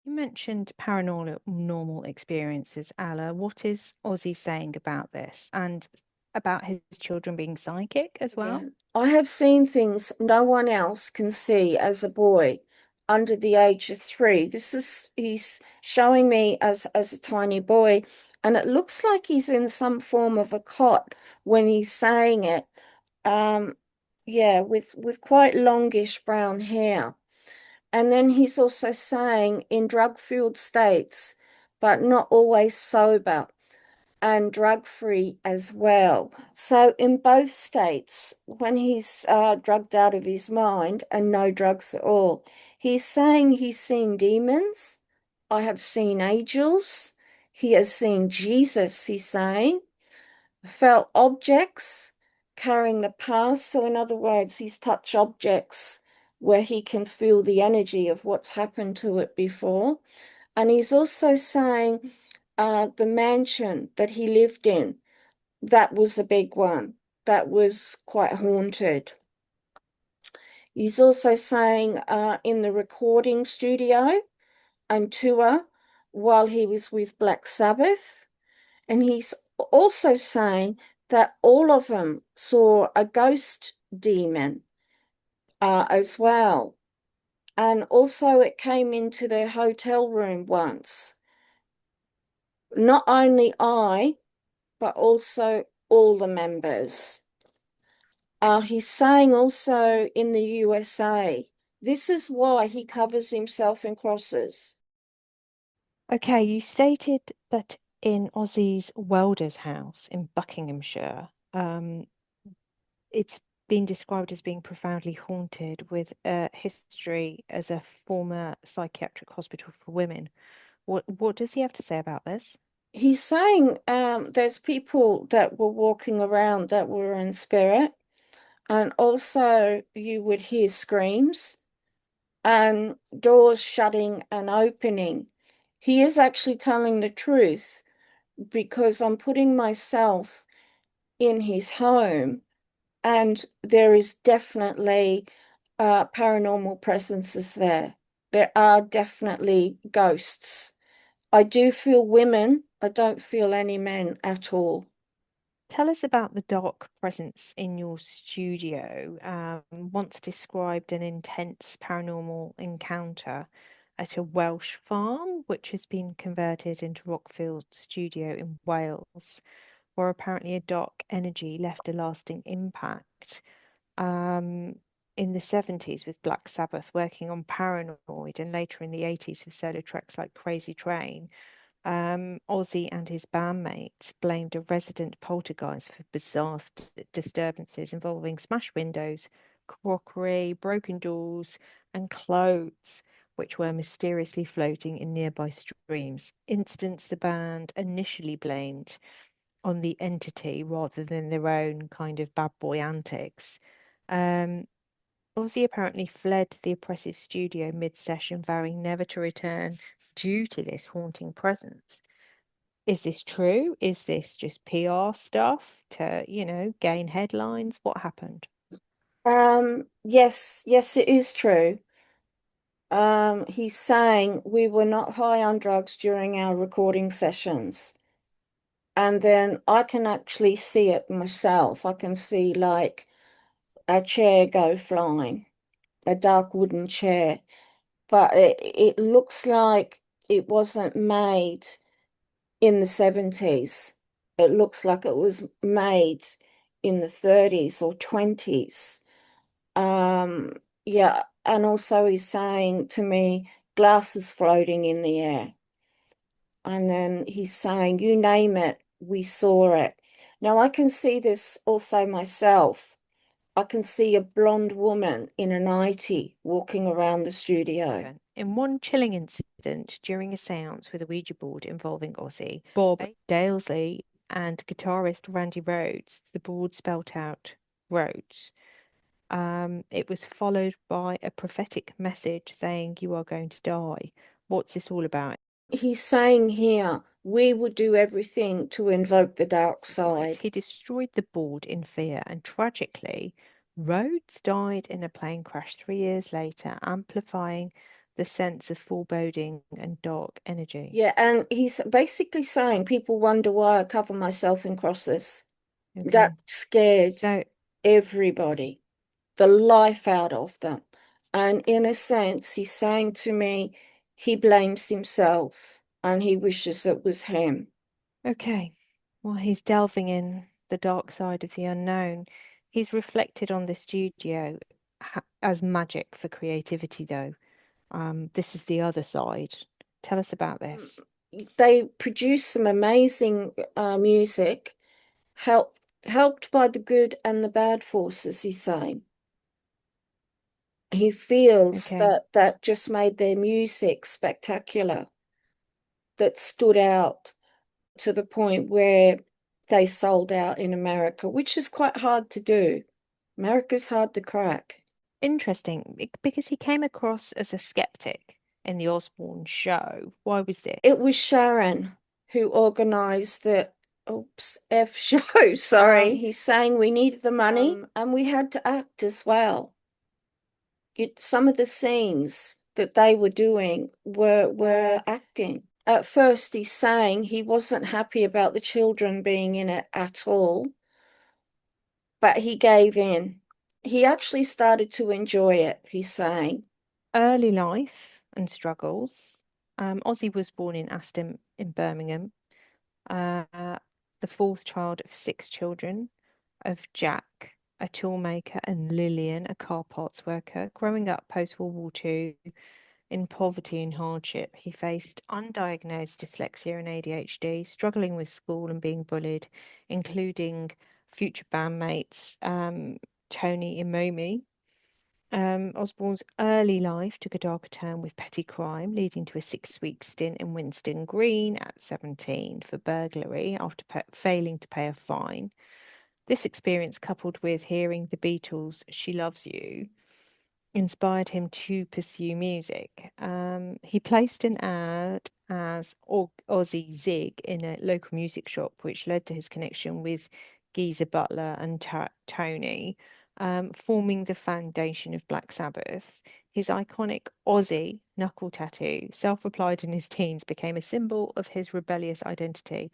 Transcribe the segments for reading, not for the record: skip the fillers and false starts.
You mentioned paranormal experiences, Ella. What is Ozzy saying about this and about his children being psychic as Yeah. well? I have seen things no one else can see as a boy under the age of 3. He's showing me as a tiny boy, and it looks like he's in some form of a cot when he's saying it. Um, yeah, with quite longish brown hair. And then he's also saying in drug-fueled states, but not always sober and drug-free as well. So in both states, when he's drugged out of his mind and no drugs at all, he's saying he's seen demons. I have seen angels. He has seen Jesus, he's saying, felt objects carrying the past. So in other words, he's touched objects where he can feel the energy of what's happened to it before. And he's also saying the mansion that he lived in, that was a big one. That was quite haunted. He's also saying in the recording studio and tour while he was with Black Sabbath. And he's also saying that all of them saw a ghost demon as well. And also, it came into their hotel room once. Not only I, but also all the members. He's saying also in the USA, this is why he covers himself in crosses. Okay, you stated that in Ozzy's Welders House in Buckinghamshire, it's been described as being profoundly haunted with a history as a former psychiatric hospital for women. What does he have to say about this? He's saying there's people that were walking around that were in spirit, and also you would hear screams and doors shutting and opening. He is actually telling the truth because I'm putting myself in his home, and there is definitely paranormal presences there. There are definitely ghosts. I do feel women. I don't feel any men at all. Tell us about the dark presence in your studio. Once described an intense paranormal encounter at a Welsh farm, which has been converted into Rockfield Studio in Wales, where apparently a dark energy left a lasting impact. Um, in the 70s with Black Sabbath working on Paranoid and later in the 80s with solo tracks like Crazy Train. Ozzy and his bandmates blamed a resident poltergeist for bizarre disturbances involving smashed windows, crockery, broken doors, and clothes, which were mysteriously floating in nearby streams. Incidents the band initially blamed on the entity rather than their own kind of bad boy antics. Um, Ozzy apparently fled the oppressive studio mid-session, vowing never to return due to this haunting presence. Is this true? Is this just PR stuff to, gain headlines? What happened? Yes, yes, it is true. He's saying we were not high on drugs during our recording sessions. And then I can actually see it myself. I can see like a chair go flying, a dark wooden chair, but it looks like it wasn't made in the 70s. It looks like it was made in the 30s or 20s. Um, yeah, and also he's saying to me, glasses floating in the air. And then he's saying, you name it, we saw it. Now I can see this also myself. I can see a blonde woman in a nightie walking around the studio. In one chilling incident during a séance with a Ouija board involving Ozzy, Bob Dalesley, and guitarist Randy Rhoads, the board spelt out Rhodes. It was followed by a prophetic message saying, "You are going to die." What's this all about? He's saying here, we would do everything to invoke the dark Right. side. He destroyed the board in fear, and tragically, Rhodes died in a plane crash 3 years later, amplifying the sense of foreboding and dark energy. Yeah, and he's basically saying people wonder why I cover myself in crosses. That Okay. scared So, everybody, the life out of them. And in a sense, he's saying to me, he blames himself and he wishes it was him. okay. Well, he's delving in the dark side of the unknown. He's reflected on the studio as magic for creativity, though. This is the other side. Tell us about Um, this. They produce some amazing music, helped by the good and the bad forces, he's saying. He feels Okay. that that just made their music spectacular, that stood out to the point where they sold out in America, which is quite hard to do. America's hard to crack. Interesting, because he came across as a skeptic in the Osbourne show. Why was this? It was Sharon who organized the oops F show. Sorry. He's saying we needed the money and we had to act as well. Some of the scenes that they were doing were acting. At first, he's saying he wasn't happy about the children being in it at all, but he gave in. He actually started to enjoy it, he's saying. Early life and struggles. Ozzy was born in Aston in Birmingham, uh, the fourth child of six children, of Jack, a toolmaker, and Lillian, a car parts worker. Growing up post-World War II in poverty and hardship, he faced undiagnosed dyslexia and ADHD, struggling with school and being bullied, including future bandmates Tony Imomi. Osborne's early life took a darker turn with petty crime, leading to a 6-week stint in Winston Green at 17 for burglary after failing to pay a fine. This experience, coupled with hearing the Beatles' She Loves You, inspired him to pursue music. He placed an ad as Ozyy Zig in a local music shop, which led to his connection with Geezer Butler and Tony, forming the foundation of Black Sabbath. His iconic Ozyy knuckle tattoo, self-applied in his teens, became a symbol of his rebellious identity.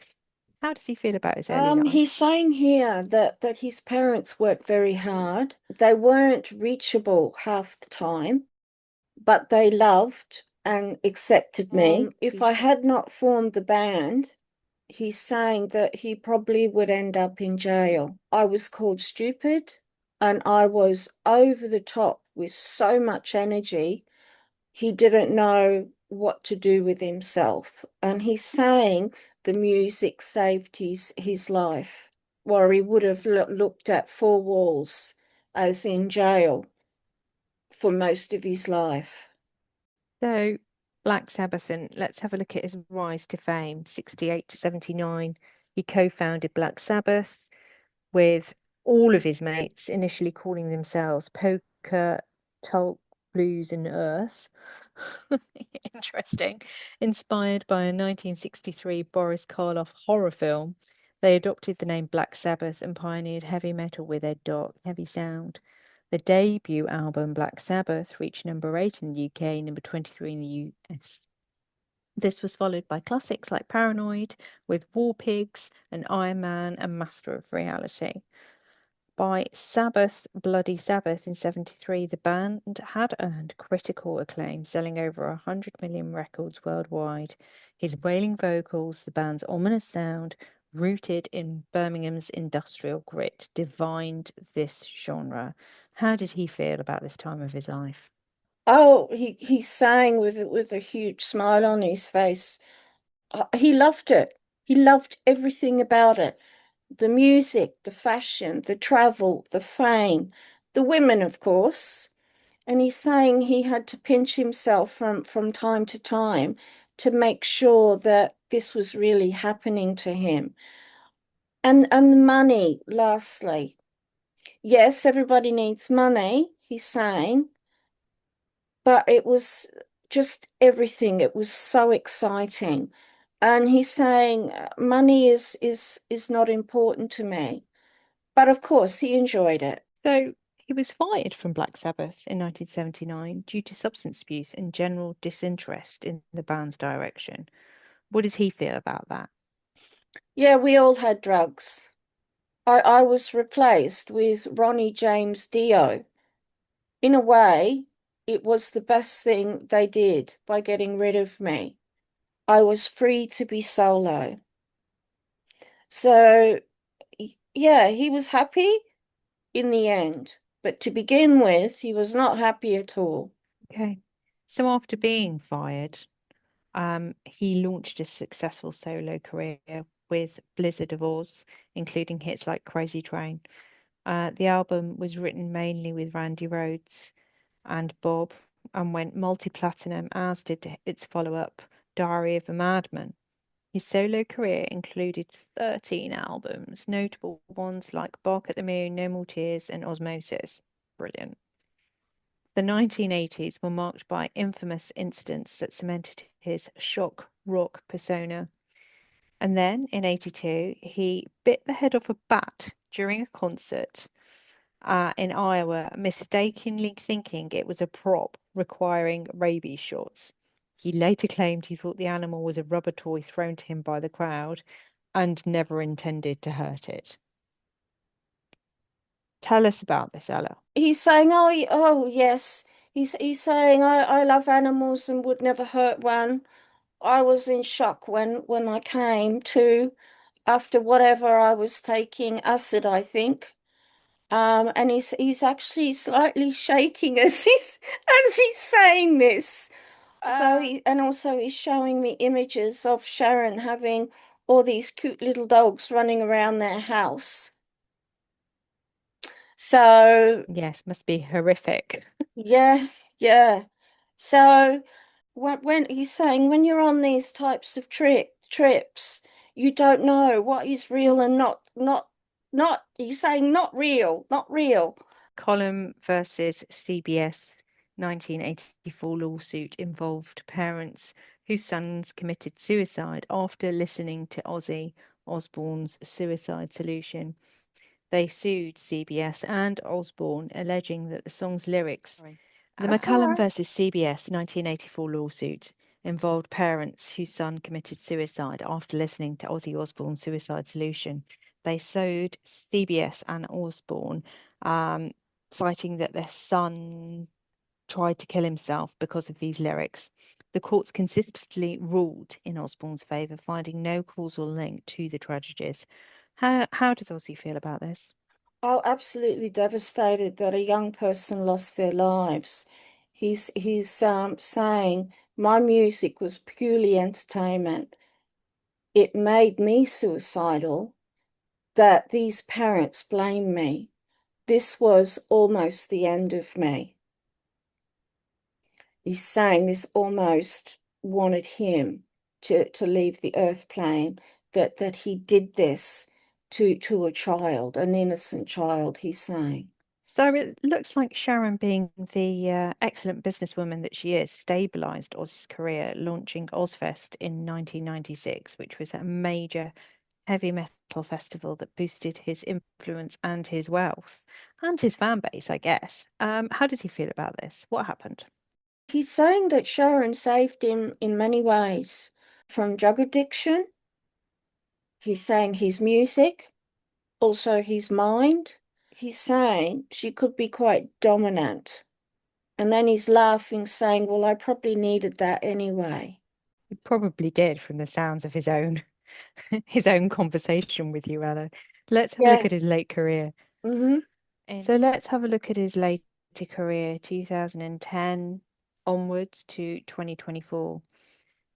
How does he feel about his early He's life? saying here that his parents worked very hard. They weren't reachable half the time, but they loved and accepted me. If I had not formed the band, he's saying that he probably would end up in jail. I was called stupid and I was over the top with so much energy. He didn't know what to do with himself. And he's saying the music saved his life, or he would have looked at four walls as in jail for most of his life. So, Black Sabbath, and let's have a look at his rise to fame. 68 to 79, he co-founded Black Sabbath with all of his mates, initially calling themselves Poker, Talk, Blues, and Earth. Interesting. Inspired by a 1963 Boris Karloff horror film, they adopted the name Black Sabbath and pioneered heavy metal with their dark, heavy sound. The debut album Black Sabbath reached number 8 in the UK, number 23 in the US. This was followed by classics like Paranoid, with War Pigs and Iron Man and Master of Reality. By Sabbath, Bloody Sabbath in 73, the band had earned critical acclaim, selling over 100 million records worldwide. His wailing vocals, the band's ominous sound, rooted in Birmingham's industrial grit, defined this genre. How did he feel about this time of his life? Oh, he sang with a huge smile on his face. He loved it. He loved everything about it. The music, the fashion, the travel, the fame, the women, of course. And he's saying he had to pinch himself from time to time to make sure that this was really happening to him. And the money, lastly. Yes, everybody needs money, he's saying, but it was just everything. It was so exciting. And he's saying money is not important to me. But of course, he enjoyed it. So He was fired from Black Sabbath in 1979 due to substance abuse and general disinterest in the band's direction. What does he feel about that? Yeah, we all had drugs. I was replaced with Ronnie James Dio. In a way, it was the best thing they did by getting rid of me. I was free to be solo. So, yeah, he was happy in the end. But to begin with, he was not happy at all. Okay. So after being fired, he launched a successful solo career with Blizzard of Oz, including hits like Crazy Train. The album was written mainly with Randy Rhoads and Bob and went multi-platinum, as did its follow-up, Diary of a Madman. His solo career included 13 albums, notable ones like Bark at the Moon, No More Tears, and Osmosis. Brilliant. The 1980s were marked by infamous incidents that cemented his shock rock persona. And then in 82, he bit the head off a bat during a concert in Iowa, mistakenly thinking it was a prop requiring rabies shots. He later claimed he thought the animal was a rubber toy thrown to him by the crowd and never intended to hurt it. Tell us about this, Ella. He's saying, oh yes. He's saying I love animals and would never hurt one. I was in shock when I came to after whatever I was taking, acid, I think. And he's actually slightly shaking as he's saying this. So and also he's showing me images of Sharon having all these cute little dogs running around their house. So Yes, must be horrific. yeah, yeah. So when he's saying when you're on these types of trips, you don't know what is real and not. He's saying not real, not real. McCollum versus CBS 1984 lawsuit involved parents whose sons committed suicide after listening to Ozzy Osbourne's suicide solution. They sued CBS and Osbourne, alleging that the song's lyrics. Sorry. The That's all McCollum right. versus CBS 1984 lawsuit involved parents whose son committed suicide after listening to Ozzy Osbourne's suicide solution. They sued CBS and Osbourne, um, citing that their son tried to kill himself because of these lyrics. The courts consistently ruled in Osbourne's favour, finding no causal link to the tragedies. How does Ozzy feel about this? Oh, absolutely devastated that a young person lost their lives. He's saying my music was purely entertainment. It made me suicidal that these parents blame me. This was almost the end of me. He's saying this almost wanted him to leave the earth plane, that he did this to a child, an innocent child, he's saying. So it looks like Sharon, being the excellent businesswoman that she is, stabilized Oz's career, launching Ozfest in 1996, which was a major heavy metal festival that boosted his influence and his wealth and his fan base, I guess. How does he feel about this? What happened? He's saying that Sharon saved him in many ways, from drug addiction. He's saying his music, also his mind. He's saying she could be quite dominant. And then he's laughing, saying, well, I probably needed that anyway. He probably did from the sounds of his own his own conversation with you, Ella. Let's have a look Yeah. at his late career. Mm-hmm. So let's have a look at his later career, 2010 onwards to 2024.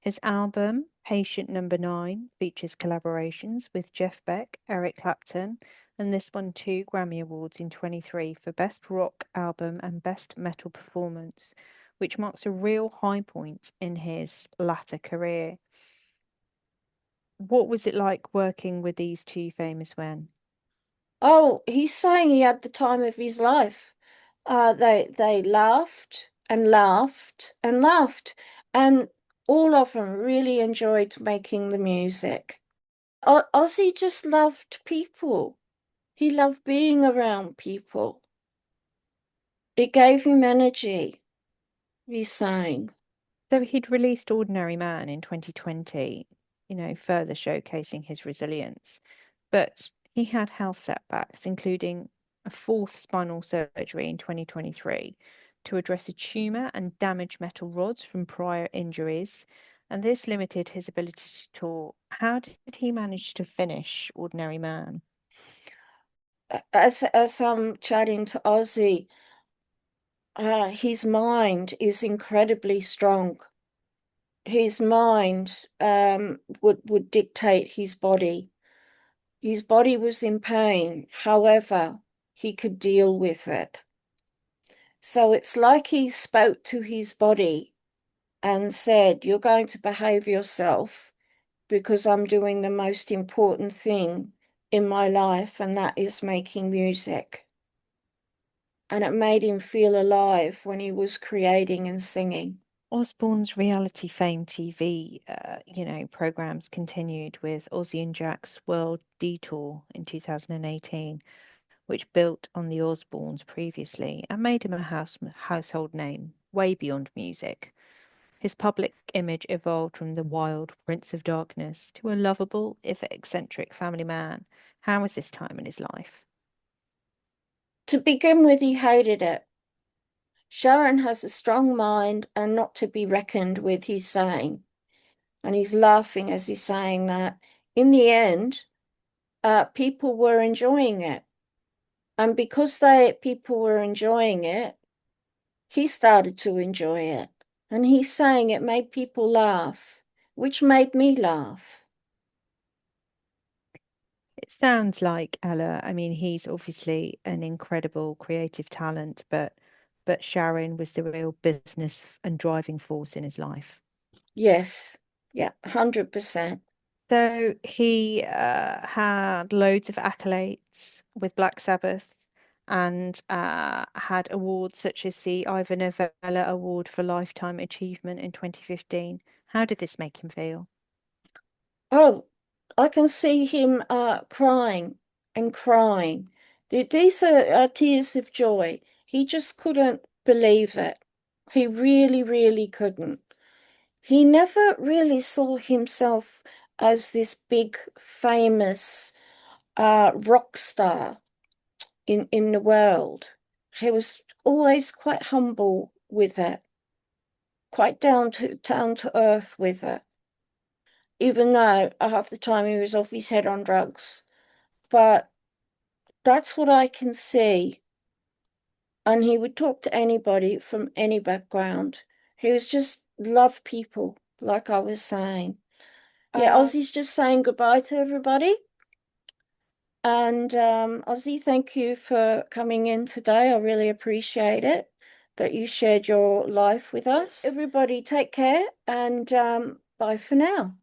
His album, Patient Number 9, features collaborations with Jeff Beck, Eric Clapton, and this won 2 Grammy Awards in 23 for Best Rock Album and Best Metal Performance, which marks a real high point in his latter career. What was it like working with these two famous men? Oh, he's saying he had the time of his life. They laughed and laughed and laughed, and all of them really enjoyed making the music. Ozzy just loved people. He loved being around people. It gave him energy, he's saying. So he'd released Ordinary Man in 2020, further showcasing his resilience. But he had health setbacks, including a fourth spinal surgery in 2023 to address a tumour and damaged metal rods from prior injuries. And this limited his ability to talk. How did he manage to finish Ordinary Man? As I'm chatting to Ozyy, his mind is incredibly strong. His mind would dictate his body. His body was in pain, however, he could deal with it. So it's like he spoke to his body and said, "You're going to behave yourself because I'm doing the most important thing in my life, and that is making music." And it made him feel alive when he was creating and singing. Osborne's reality fame TV, programs continued with Ozzy and Jack's World Detour in 2018, which built on the Osbournes previously and made him a household name, way beyond music. His public image evolved from the wild Prince of Darkness to a lovable, if eccentric, family man. How was this time in his life? To begin with, he hated it. Sharon has a strong mind and not to be reckoned with, he's saying. And he's laughing as he's saying that. In the end, people were enjoying it. And because people were enjoying it, he started to enjoy it. And he's saying it made people laugh, which made me laugh. It sounds like Ella. I mean, he's obviously an incredible creative talent, but Sharon was the real business and driving force in his life. Yes, yeah, 100%. So he had loads of accolades with Black Sabbath and had awards such as the Ivor Novello Award for Lifetime Achievement in 2015. How did this make him feel? Oh, I can see him crying and crying. These are tears of joy. He just couldn't believe it. He really, really couldn't. He never really saw himself as this big, famous rock star in the world. He was always quite humble with it, quite down to earth with it, even though half the time he was off his head on drugs. But that's what I can see. And he would talk to anybody from any background. He was just love people, like I was saying. Yeah, Ozzy's just saying goodbye to everybody. And Ozzy, thank you for coming in today. I really appreciate it that you shared your life with us. Everybody, take care and bye for now.